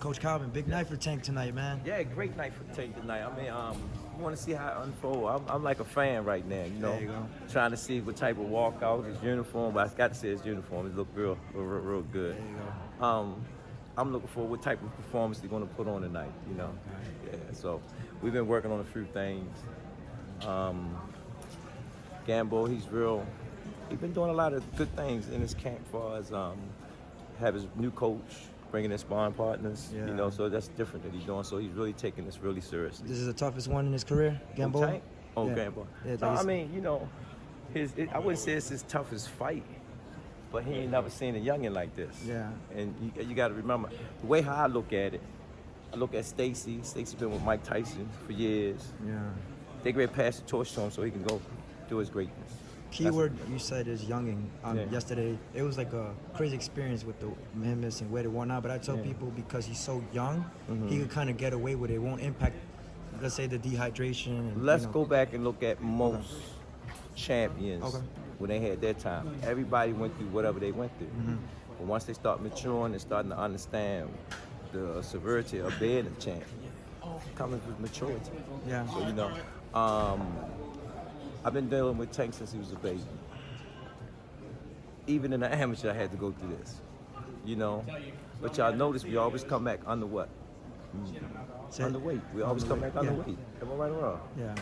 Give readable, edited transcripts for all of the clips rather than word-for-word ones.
Coach Calvin, big night for Tank tonight, man. Yeah, great night for Tank tonight. I mean, you want to see how it unfolds. I'm like a fan right now, you know. There you go. Trying to see what type of walkout, his uniform. But I got to say his uniform. It looked real good. There you go. I'm looking for what type of performance they're going to put on tonight, you know. Yeah, so we've been working on a few things. Gamboa, he's been doing a lot of good things in his camp for us. Have his new coach, bringing in sparring partners, Yeah. you know, so that's different that he's doing. So he's really taking this really seriously. This is the toughest one in his career, Gamboa? Tank? Oh, Yeah. Gamboa. Yeah, No, I mean, you know, I wouldn't say it's his toughest fight, but he ain't never seen a youngin like this. Yeah. And you got to remember, the way how I look at it, I look at Stacy. Stacy's been with Mike Tyson for years. Yeah. They great pass the torch to him so he can go do his greatness. Keyword you said is younging. Yeah. Yesterday, it was like a crazy experience with him missing weight and whatnot. But I tell people because he's so young, he could kind of get away with it. It won't impact, let's say, the dehydration. And, Let's go back and look at most champions Okay. when they had their time. Everybody went through whatever they went through. But once they start maturing and starting to understand the severity of being a champion, comes with maturity. Yeah. So, you know, I've been dealing with Tank since he was a baby. Even in the amateur, I had to go through this, you know. But y'all notice we always come back under what? Underweight. We always come back underweight. Am I right or wrong? Yeah.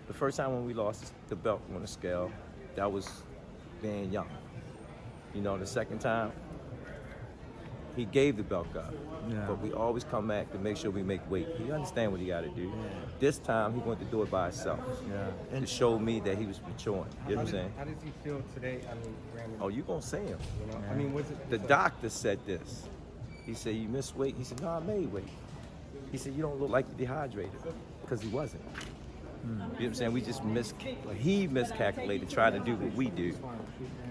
The first time when we lost the belt on the scale, that was being young. You know, the second time, he gave the belt up. Yeah. But we always come back to make sure we make weight. He understand what he got to do. This time, he wanted to do it by himself. Yeah. To show me that he was maturing. You know what I'm saying? How does he feel today? I mean, randomly, Oh, you gonna say him? you know? I mean, was it The doctor said this. He said, you missed weight. He said, no, I made weight. He said, you don't look like you're dehydrated. Because he wasn't. You know what I'm saying? We just he miscalculated trying to do what we do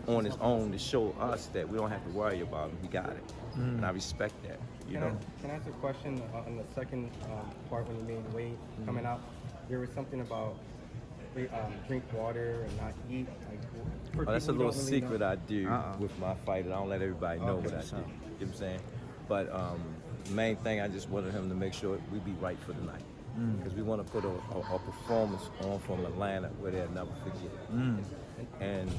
on his own to show us that we don't have to worry about him. He got it. And I respect that, you know? Can I ask a question on the second part when you made weight coming out? There was something about drink water and not eat. Like, Oh, that's a people who little don't really secret know. I do with my fight, and I don't let everybody know what I do. You know what I'm saying? But the main thing, I just wanted him to make sure we be right for the night. Because we want to put a performance on from Atlanta where they'll never forget. And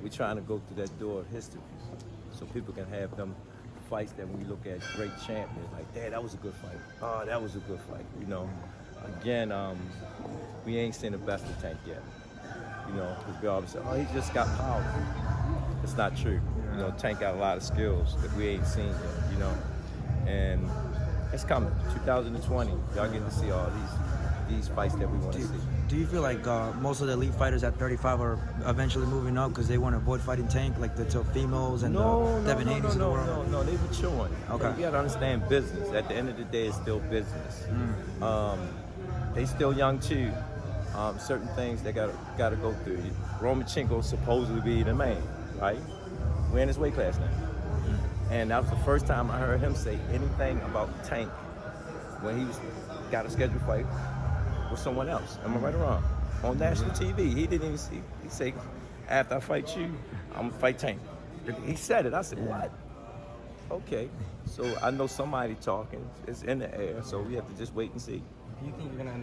we're trying to go through that door of history so people can have them fights that when we look at great champions, like, Dad, that was a good fight. Oh, that was a good fight, you know. Again, we ain't seen the best of Tank yet, you know, because we always say, oh, he just got power. It's not true. You know, Tank got a lot of skills that we ain't seen yet, you know. And it's coming, 2020. Y'all get to see all these fights that we want to see. Do you feel like most of the elite fighters at 35 are eventually moving up because they want to avoid fighting Tank, like the Teofimos and the Devin Haney's of the world? No, they maturing. Okay. You gotta understand business. At the end of the day, it's still business. They still young too. Certain things they gotta go through. Romachenko supposedly be the man, right? We're in his weight class now. And that was the first time I heard him say anything about Tank when he got a scheduled fight with someone else. Am I right or wrong? On national TV, he didn't even see. He said, after I fight you, I'm gonna fight Tank. He said it. I said, what? Okay. So I know somebody talking. It's in the air. So we have to just wait and see. Do you think you're gonna end up